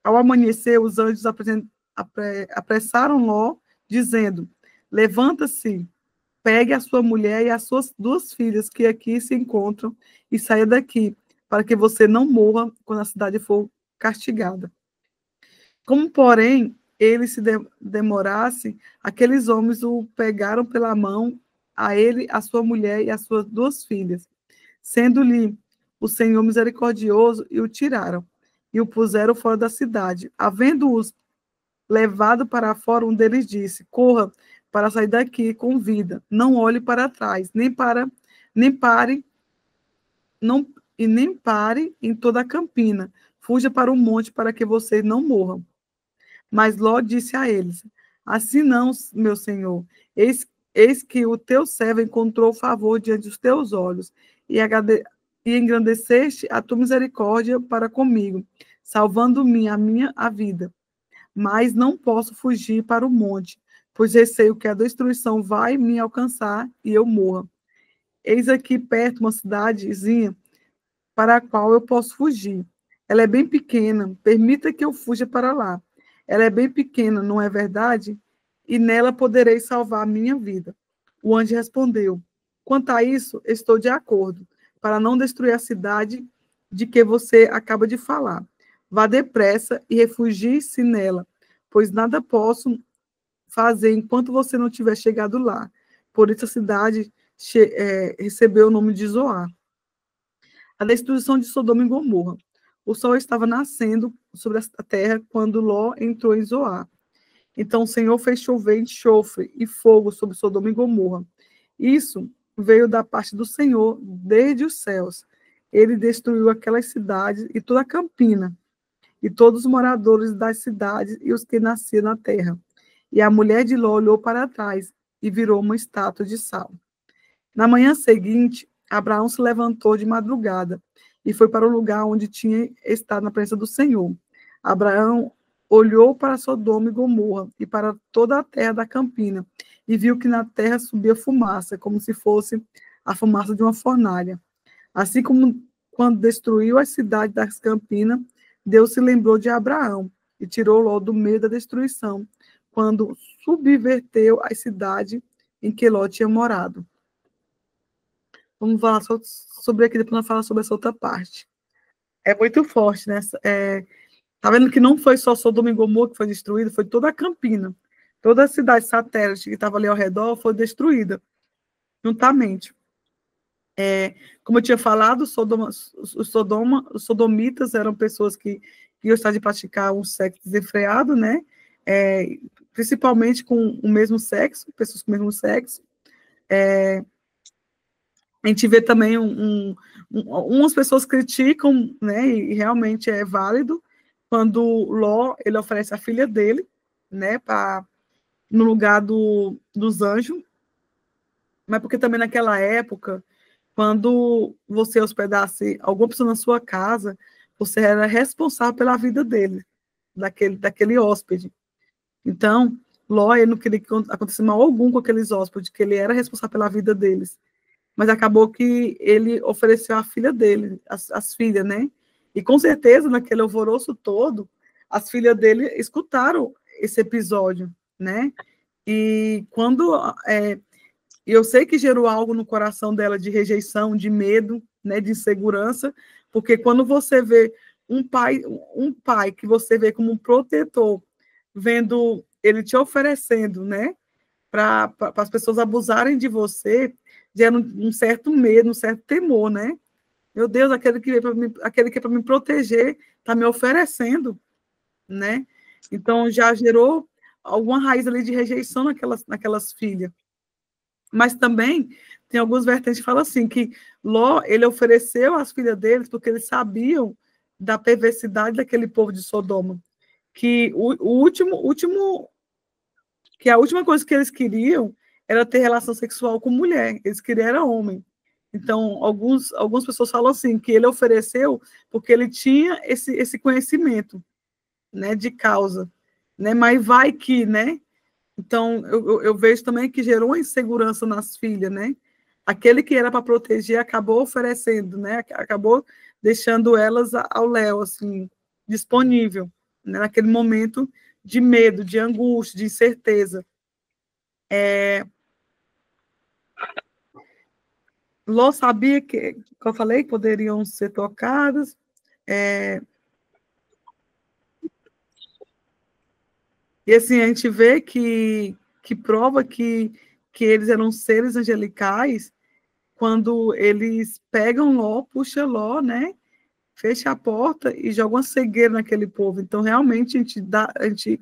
Ao amanhecer, os anjos apressaram Ló, dizendo: Levanta-se, pegue a sua mulher e as suas 2 filhas que aqui se encontram e saia daqui, para que você não morra quando a cidade for castigada. Como, porém, ele se demorasse, aqueles homens o pegaram pela mão, a ele, a sua mulher e as suas 2 filhas, sendo-lhe o Senhor misericordioso, e o tiraram, e o puseram fora da cidade. Havendo-os levado para fora, um deles disse: Corra para sair daqui com vida, não olhe para trás, nem pare em toda a campina, fuja para o monte para que vocês não morram. Mas Ló disse a eles: Assim não, meu senhor, eis que o teu servo encontrou favor diante dos teus olhos, e engrandeceste a tua misericórdia para comigo, salvando-me a vida. Mas não posso fugir para o monte, pois receio que a destruição vai me alcançar e eu morra. Eis aqui perto uma cidadezinha para a qual eu posso fugir. Ela é bem pequena, permita que eu fuja para lá. Ela é bem pequena, não é verdade? E nela poderei salvar a minha vida. O anjo respondeu: quanto a isso, estou de acordo, para não destruir a cidade de que você acaba de falar. Vá depressa e refugie-se nela, pois nada posso fazer enquanto você não tiver chegado lá. Por isso a cidade recebeu o nome de Zoar. A destruição de Sodoma e Gomorra. O sol estava nascendo sobre a terra quando Ló entrou em Zoar. Então o Senhor fez chover enxofre e fogo sobre Sodoma e Gomorra. Isso veio da parte do Senhor desde os céus. Ele destruiu aquelas cidades e toda a campina, e todos os moradores das cidades e os que nasciam na terra. E a mulher de Ló olhou para trás e virou uma estátua de sal. Na manhã seguinte, Abraão se levantou de madrugada e foi para o lugar onde tinha estado na presença do Senhor. Abraão olhou para Sodoma e Gomorra e para toda a terra da campina e viu que na terra subia fumaça, como se fosse a fumaça de uma fornalha. Assim como quando destruiu a cidade das campinas, Deus se lembrou de Abraão e tirou Ló do meio da destruição, quando subverteu a cidade em que Ló tinha morado. Vamos falar sobre aqui, depois nós falar sobre essa outra parte. É muito forte, né? Tá vendo que não foi só Sodoma e Gomorra que foi destruída, foi toda a Campina. Toda a cidade satélite que estava ali ao redor foi destruída, juntamente. Como eu tinha falado, os sodomitas eram pessoas que gostavam de praticar um sexo desenfreado, né? Principalmente com o mesmo sexo, pessoas com o mesmo sexo. A gente vê também umas pessoas criticam, né, e realmente é válido, quando Ló, ele oferece a filha dele, né, no lugar dos anjos, mas porque também naquela época, quando você hospedasse alguma pessoa na sua casa, você era responsável pela vida dele, daquele hóspede. Então, Ló, ele não queria que acontecesse mal algum com aqueles hóspedes, que ele era responsável pela vida deles. Mas acabou que ele ofereceu a filha dele, as filhas, né? E com certeza, naquele alvoroço todo, as filhas dele escutaram esse episódio, né? E quando eu sei que gerou algo no coração dela de rejeição, de medo, né, de insegurança, porque quando você vê um pai que você vê como um protetor, vendo ele te oferecendo, né, para as pessoas abusarem de você, gera um certo medo, um certo temor, né? Meu Deus, aquele que é para me proteger está me oferecendo, né? Então já gerou alguma raiz ali de rejeição naquelas filhas. Mas também tem algumas vertentes que falam assim, que Ló, ele ofereceu às filhas dele porque eles sabiam da perversidade daquele povo de Sodoma, que que a última coisa que eles queriam era ter relação sexual com mulher, eles queriam era homem. Então, algumas pessoas falam assim, que ele ofereceu porque ele tinha esse conhecimento, né, de causa, né, mas vai que, né, então eu vejo também que gerou uma insegurança nas filhas, né, aquele que era para proteger acabou oferecendo, né, acabou deixando elas ao léu, assim, disponível, né, naquele momento de medo, de angústia, de incerteza. Ló sabia que eu falei, que poderiam ser tocadas. E assim, a gente vê que prova que eles eram seres angelicais quando eles pegam Ló, puxa Ló, né? Fecha a porta e joga uma cegueira naquele povo. Então, realmente, a gente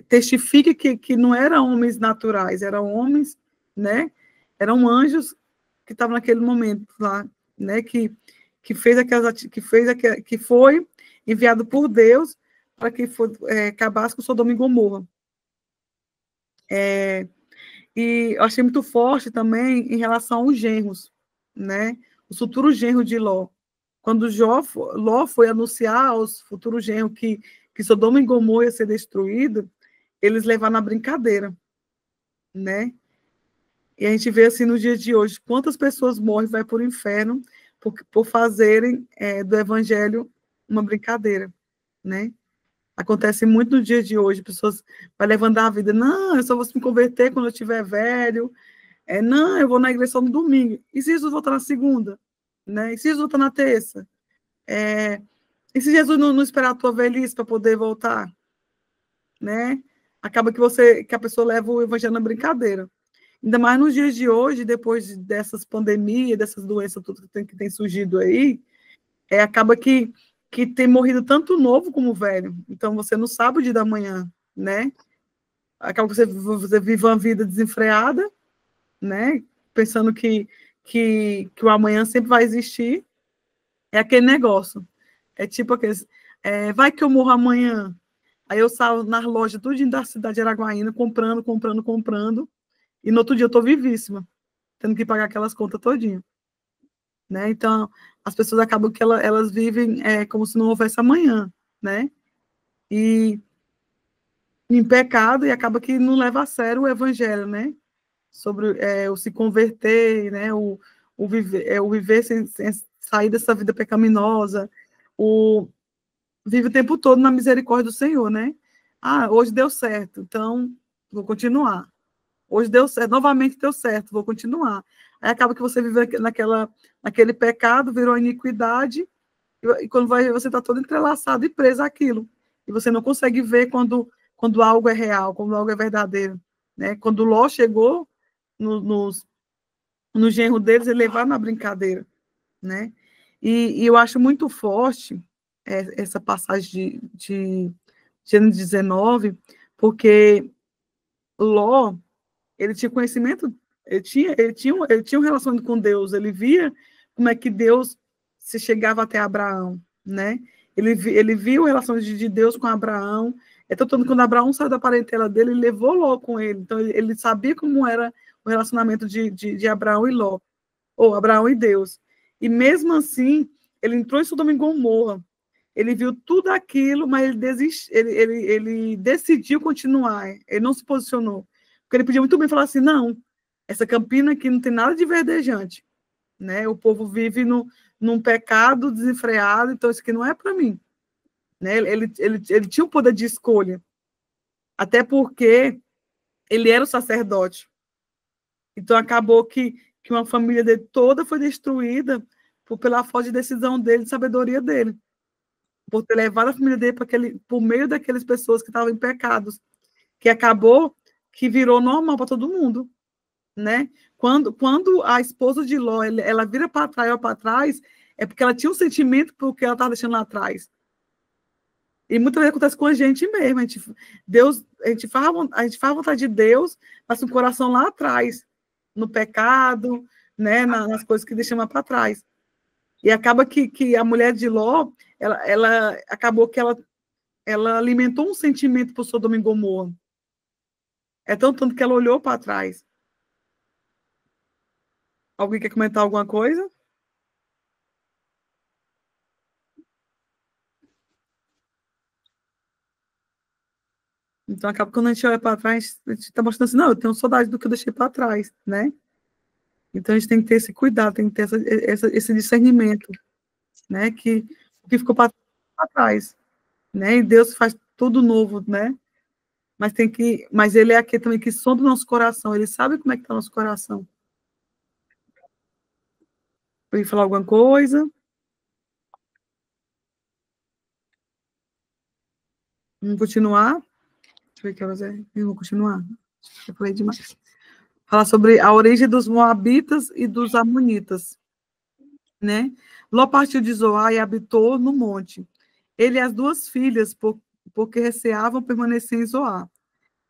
testifica que não eram homens naturais, eram homens, né? Eram anjos que estavam naquele momento lá, né? Que foi enviado por Deus para que acabasse com Sodoma e Gomorra. E eu achei muito forte também em relação aos genros, né? os futuros genros de Ló. Quando Ló foi anunciar aos futuros genros que Sodoma e Gomorra ia ser destruído, eles levaram na brincadeira, né? E a gente vê assim nos dias de hoje, quantas pessoas morrem e vai para o inferno por fazerem do evangelho uma brincadeira, né? Acontece muito no dia de hoje, pessoas vão levando a vida, não, eu só vou me converter quando eu estiver velho, não, eu vou na igreja só no domingo, e se Jesus voltar na segunda? Né? E se Jesus voltar na terça? E se Jesus não esperar a tua velhice para poder voltar? Né? Acaba que a pessoa leva o evangelho na brincadeira. Ainda mais nos dias de hoje, depois dessas pandemias, dessas doenças tudo que tem surgido aí, acaba que tem morrido tanto novo como velho. Então, você não sabe o dia da manhã, né? Acaba que você vive uma vida desenfreada, né? Pensando que o amanhã sempre vai existir. É aquele negócio. É tipo aqueles... vai que eu morro amanhã. Aí eu saio nas lojas tudinho da cidade de Araguaína, comprando. E no outro dia eu estou vivíssima, tendo que pagar aquelas contas todinho. Né? Então, as pessoas acabam que elas vivem como se não houvesse amanhã, né? E em pecado, e acaba que não leva a sério o evangelho, né? Sobre o se converter, né? O viver sem sair dessa vida pecaminosa, vive o tempo todo na misericórdia do Senhor, né? Ah, hoje deu certo, então vou continuar. Hoje deu certo, novamente deu certo, vou continuar. Aí acaba que você vive naquele pecado, virou iniquidade, e quando você está todo entrelaçado e preso àquilo. E você não consegue ver quando algo é real, quando algo é verdadeiro. Né? Quando Ló chegou no genro deles, ele levaram na brincadeira. Né? E eu acho muito forte essa passagem de Gênesis 19, porque Ló, ele tinha conhecimento, ele tinha um relacionamento com Deus, ele via como é que Deus se chegava até Abraão, né? Ele viu o relacionamento de Deus com Abraão. Então, quando Abraão saiu da parentela dele, ele levou Ló com ele. Então, ele sabia como era o relacionamento de Abraão e Ló, ou Abraão e Deus. E mesmo assim, ele entrou em Sodoma e Gomorra. Ele viu tudo aquilo, mas ele decidiu continuar. Ele não se posicionou. Porque ele podia muito bem falar assim, não, essa Campina aqui não tem nada de verdejante. Né? O povo vive num pecado desenfreado, então isso aqui não é para mim. Né? Ele tinha o poder de escolha. Até porque ele era o sacerdote. Então acabou que uma família dele toda foi destruída pela falta de decisão dele, de sabedoria dele. Por ter levado a família dele por meio daquelas pessoas que estavam em pecados, que acabou que virou normal para todo mundo, né? Quando a esposa de Ló, ela vira para trás, é porque ela tinha um sentimento porque ela estava deixando lá atrás. E muitas vezes acontece com a gente mesmo, a gente faz a vontade de Deus, mas com o coração lá atrás, no pecado, né? Nas coisas que deixamos para trás. E acaba que a mulher de Ló, ela acabou que ela alimentou um sentimento por Sodoma e Gomorra. É tanto que ela olhou para trás. Alguém quer comentar alguma coisa? Então, acaba que quando a gente olha para trás, a gente está mostrando assim, não, eu tenho saudade do que eu deixei para trás, né? Então, a gente tem que ter esse cuidado, tem que ter esse discernimento, né? Que o que ficou para trás, né? E Deus faz tudo novo, né? Mas ele é aquele também que sonda o nosso coração, ele sabe como é que está o nosso coração. Eu ia falar alguma coisa? Vamos continuar? Deixa eu ver que horas é. Eu vou continuar. Eu falei demais. Falar sobre a origem dos Moabitas e dos Amonitas, né? Ló partiu de Zoar e habitou no monte. Ele e as duas filhas, porque receavam permanecer em Zoar.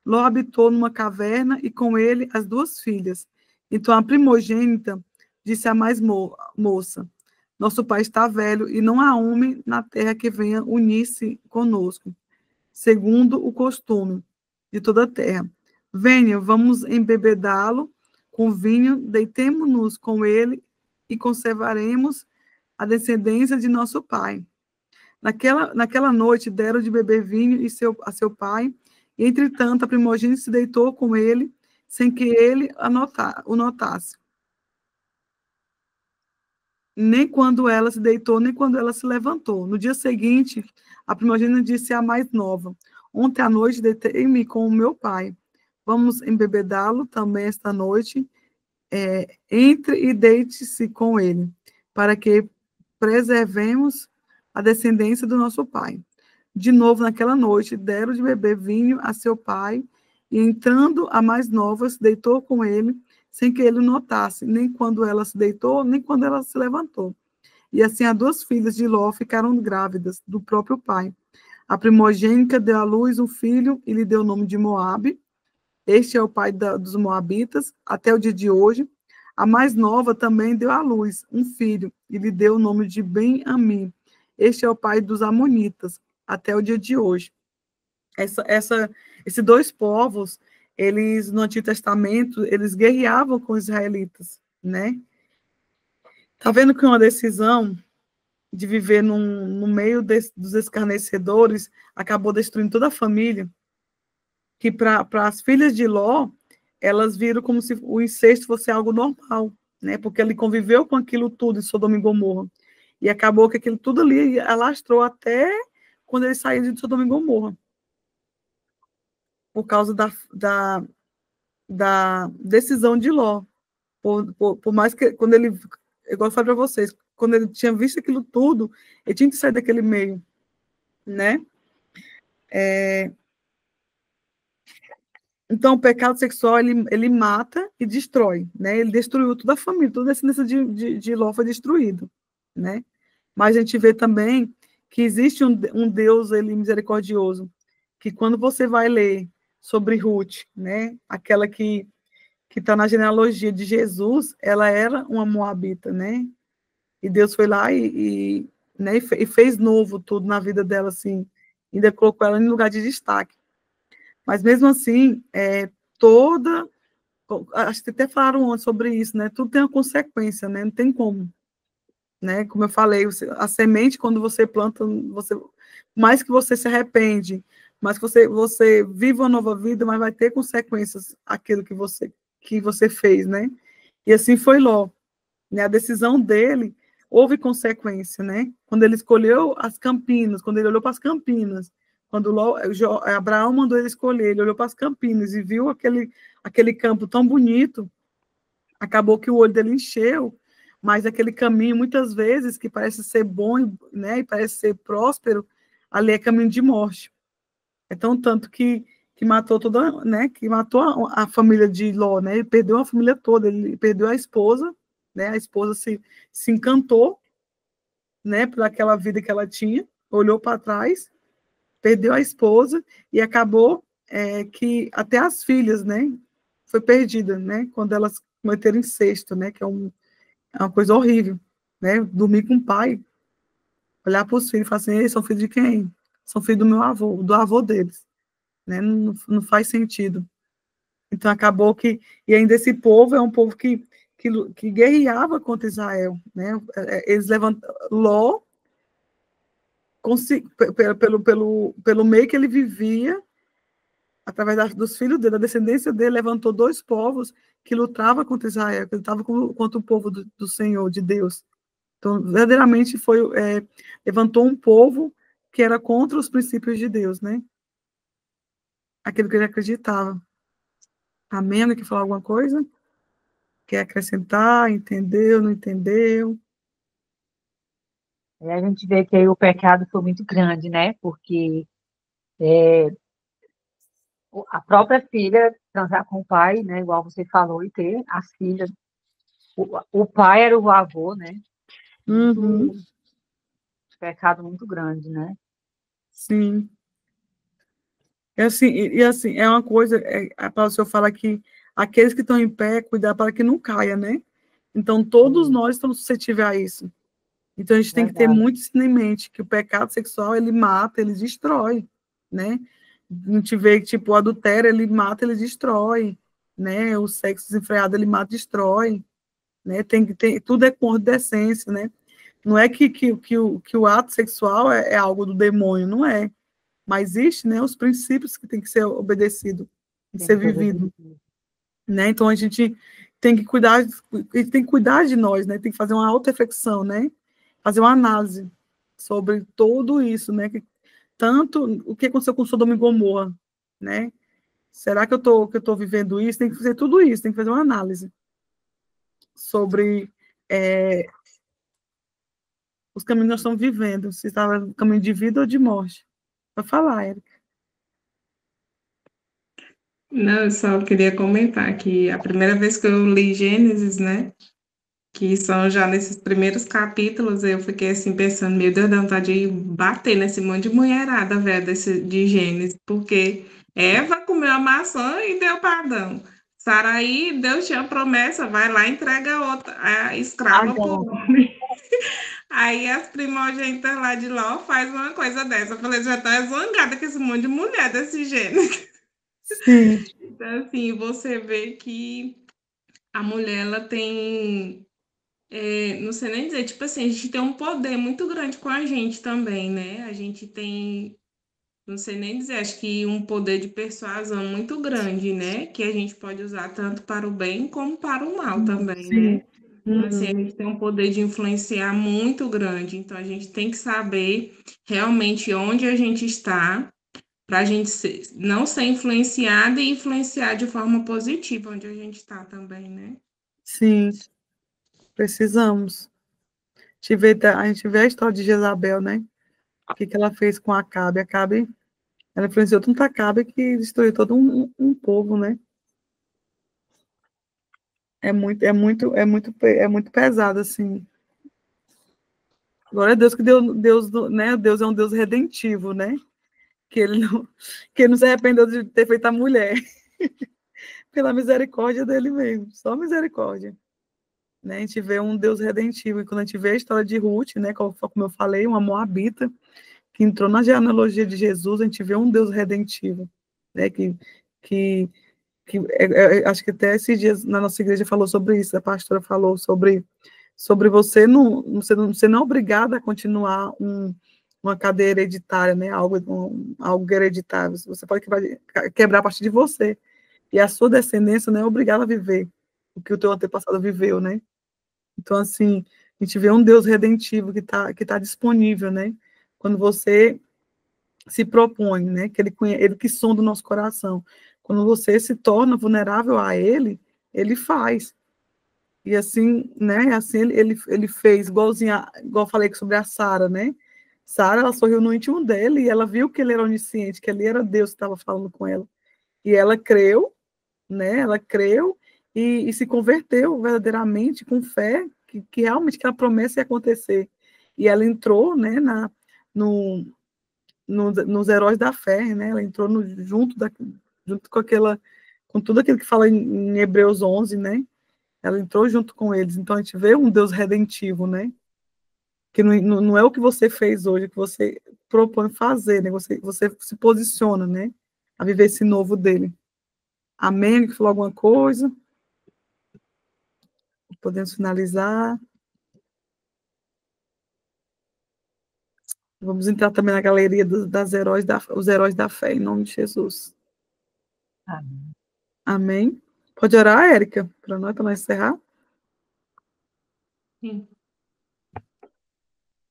Ló habitou numa caverna e com ele as duas filhas. Então a primogênita disse à mais moça: Nosso pai está velho e não há homem na terra que venha unir-se conosco, segundo o costume de toda a terra. Venha, vamos embebedá-lo com vinho, deitemo-nos com ele e conservaremos a descendência de nosso pai. Naquela noite deram de beber vinho a seu pai, e, entretanto, a primogênita se deitou com ele, sem que ele o notasse. Nem quando ela se deitou, nem quando ela se levantou. No dia seguinte, a primogênita disse à mais nova: ontem à noite deitei-me com o meu pai. Vamos embebedá-lo também esta noite. Entre e deite-se com ele, para que preservemos a descendência do nosso pai. De novo, naquela noite, deram de beber vinho a seu pai, e entrando a mais nova, se deitou com ele, sem que ele notasse, nem quando ela se deitou, nem quando ela se levantou. E assim as duas filhas de Ló ficaram grávidas do próprio pai. A primogênita deu à luz um filho e lhe deu o nome de Moabe. Este é o pai dos Moabitas, até o dia de hoje. A mais nova também deu à luz um filho e lhe deu o nome de Ben-Ami. Este é o pai dos Amonitas, até o dia de hoje. Esses dois povos, eles, no Antigo Testamento, eles guerreavam com os israelitas, né? Tá vendo que uma decisão de viver no meio dos escarnecedores acabou destruindo toda a família? Que para as filhas de Ló, elas viram como se o incesto fosse algo normal, né? Porque ele conviveu com aquilo tudo em Sodoma e Gomorra. E acabou que aquilo tudo ali alastrou até quando eles saíram de Sodoma e Gomorra. Por causa da decisão de Ló. Por mais que, quando ele, igual eu falei para vocês, quando ele tinha visto aquilo tudo, ele tinha que sair daquele meio, né? Então, o pecado sexual, ele mata e destrói, né? Ele destruiu toda a família, toda a descendência de Ló foi destruído, né? Mas a gente vê também que existe um Deus, ele misericordioso, que quando você vai ler sobre Ruth, né? Aquela que está na genealogia de Jesus, ela era uma moabita, né? E Deus foi lá né, e fez novo tudo na vida dela, assim, ainda colocou ela em lugar de destaque. Mas mesmo assim, acho que até falaram antes sobre isso, né? Tudo tem uma consequência, né? Não tem como, né? Como eu falei, a semente, quando você planta, mais que você se arrepende, mais que você viva uma nova vida, mas vai ter consequências aquilo que você fez, né? E assim foi Ló, né? A decisão dele houve consequência, né? Quando ele escolheu as Campinas, quando ele olhou para as Campinas, quando Abraão mandou ele escolher, ele olhou para as Campinas e viu aquele campo tão bonito, acabou que o olho dele encheu, mas aquele caminho, muitas vezes, que parece ser bom, né, e parece ser próspero, ali é caminho de morte. Então, tanto que matou toda, né, que matou a família de Ló, né, ele perdeu a família toda, ele perdeu a esposa, né, a esposa se encantou, né, por aquela vida que ela tinha, olhou para trás, perdeu a esposa e acabou que até as filhas, né, foi perdida, né, quando elas cometeram incesto, né, que é uma coisa horrível, né, dormir com o pai, olhar para os filhos e falar assim, eles são filhos de quem? São filhos do meu avô, do avô deles, né, não faz sentido. Então acabou que, e ainda esse povo é um povo que guerreava contra Israel, né, eles levantaram, Ló, pelo meio que ele vivia, através dos filhos dele, da descendência dele, levantou dois povos que lutavam contra Israel, que lutavam contra o povo do Senhor, de Deus. Então, verdadeiramente, levantou um povo que era contra os princípios de Deus, né? Aquilo que ele acreditava. Amém? Alguém quer falar alguma coisa? Quer acrescentar? Entendeu? Não entendeu? A gente vê que aí o pecado foi muito grande, né? Porque a própria filha transar com o pai, né? Igual você falou, e ter as filhas. O pai era o avô, né? Uhum. Pecado muito grande, né? Sim. Assim, é uma coisa, a palavra do Senhor fala que aqueles que estão em pé, cuidar para que não caia, né? Então, todos nós estamos suscetíveis a isso. Então, a gente tem que ter muito isso em mente, que o pecado sexual, ele mata, ele destrói, né? A gente vê que, tipo, o adultério, ele mata, ele destrói, né? O sexo desenfreado, ele mata, destrói. né? Tem que ter, tudo é com ordem e decência, né? Não é que o ato sexual é algo do demônio, não é. Mas existe, né, os princípios que tem que ser obedecido, tem que ser vivido, né? Então a gente tem que cuidar de nós, né? Tem que fazer uma auto-reflexão, né? Fazer uma análise sobre tudo isso, né? Tanto o que aconteceu com Sodoma e Gomorra, né? Será que eu tô vivendo isso? Tem que fazer tudo isso, tem que fazer uma análise sobre os caminhos que nós estamos vivendo, se está no caminho de vida ou de morte. Vai falar, Érica. Não, eu só queria comentar que a primeira vez que eu li Gênesis, né, que são já nesses primeiros capítulos, eu fiquei assim pensando, meu Deus, dá vontade de bater nesse monte de mulherada, velho, de Gênesis, porque Eva comeu a maçã e deu para Adão. Saraí, Deus tinha promessa, vai lá e entrega outra, a escrava pro homem. Aí as primogênitas lá de Ló faz uma coisa dessa. Eu falei, já tá zangada com esse monte de mulher desse gênero. Sim. Então, assim, você vê que a mulher, ela tem, não sei nem dizer, tipo assim, a gente tem um poder muito grande com a gente também, né? A gente tem, não sei nem dizer, acho que um poder de persuasão muito grande, né? Que a gente pode usar tanto para o bem como para o mal também, Sim. né? Então, assim, a gente tem um poder de influenciar muito grande, então a gente tem que saber realmente onde a gente está para a gente não ser influenciada e influenciar de forma positiva onde a gente está também, né? Sim, precisamos. A gente vê a história de Jezabel, né? O que ela fez com Acabe. Acabe, ela influenciou tanto Acabe que destruiu todo um povo, né? É muito pesado, assim. Glória a Deus que Deus, né? Deus é um Deus redentivo, né? Que ele não se arrependeu de ter feito a mulher. Pela misericórdia dele mesmo, só misericórdia. Né? A gente vê um Deus redentivo, e quando a gente vê a história de Ruth, né, como eu falei, uma moabita, que entrou na genealogia de Jesus, a gente vê um Deus redentivo, né, que, acho que até esses dias na nossa igreja falou sobre isso, a pastora falou sobre você não é obrigada a continuar uma cadeia hereditária, né, algo hereditário, você pode quebrar a partir de você, e a sua descendência não é obrigada a viver o que o teu antepassado viveu, né? Então, assim, a gente vê um Deus redentivo que tá disponível, né? Quando você se propõe, né? Que ele que sonda o nosso coração. Quando você se torna vulnerável a ele faz. E assim, né? Assim ele fez, igual eu falei sobre a Sara, né? Sara, ela sorriu no íntimo dele e ela viu que ele era onisciente, que ele era Deus que estava falando com ela. E ela creu, né? Ela creu e se converteu verdadeiramente com fé que realmente que a promessa ia acontecer. E ela entrou, né, no, nos heróis da fé, né? Ela entrou junto com tudo aquilo que fala em Hebreus 11, né? Ela entrou junto com eles. Então a gente vê um Deus redentivo, né? Que não é o que você fez hoje, é o que você propõe fazer, né? Você se posiciona, né? A viver esse novo dele. Amém? Que falou alguma coisa? Podemos finalizar. Vamos entrar também na galeria os heróis da fé, em nome de Jesus. Amém. Amém? Pode orar, Érica, para nós encerrar? Sim.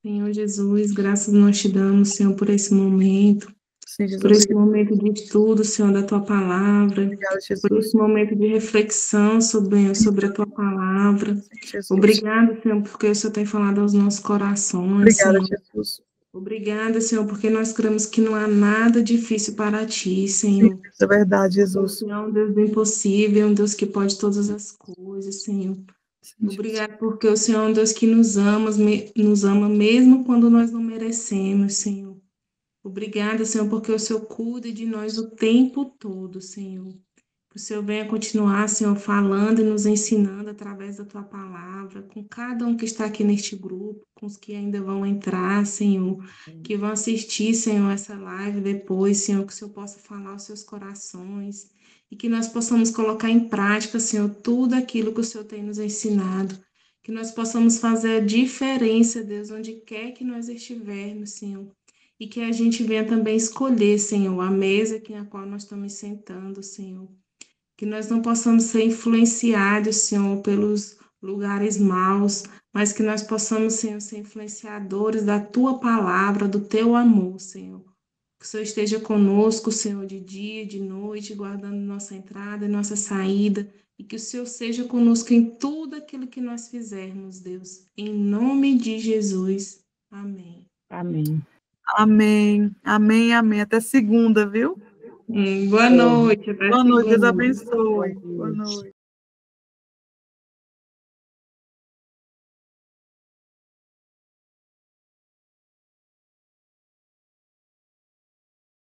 Senhor Jesus, graças nós te damos, Senhor, por esse momento, Sim, Jesus, por esse obrigado. momento de estudo, Senhor, da tua palavra, Obrigada, por Jesus. esse momento de reflexão sobre a tua palavra. Sim, Jesus. Obrigada, Senhor, porque o Senhor tem falado aos nossos corações, Obrigada, Senhor. Jesus. Obrigada, Senhor, porque nós cremos que não há nada difícil para ti, Sim, Senhor. é verdade, O Jesus. Senhor é um Deus do impossível, é um Deus que pode todas as coisas, Senhor. Sim, Jesus. Obrigada porque o Senhor é um Deus que nos ama mesmo quando nós não merecemos, Senhor. Obrigada, Senhor, porque o Senhor cuida de nós o tempo todo, Senhor. Que o Senhor venha continuar, Senhor, falando e nos ensinando através da tua palavra, com cada um que está aqui neste grupo, com os que ainda vão entrar, Senhor, que vão assistir, Senhor, essa live depois, Senhor, que o Senhor possa falar aos seus corações, e que nós possamos colocar em prática, Senhor, tudo aquilo que o Senhor tem nos ensinado, que nós possamos fazer a diferença, Deus, onde quer que nós estivermos, Senhor, e que a gente venha também escolher, Senhor, a mesa aqui na qual nós estamos sentando, Senhor, que nós não possamos ser influenciados, Senhor, pelos lugares maus, mas que nós possamos, Senhor, ser influenciadores da Tua palavra, do Teu amor, Senhor. Que o Senhor esteja conosco, Senhor, de dia, de noite, guardando nossa entrada e nossa saída, e que o Senhor seja conosco em tudo aquilo que nós fizermos, Deus. Em nome de Jesus. Amém. Amém. Amém, amém, amém. Até segunda, viu? Boa noite. Até Boa noite, Deus segunda. abençoe. Boa noite.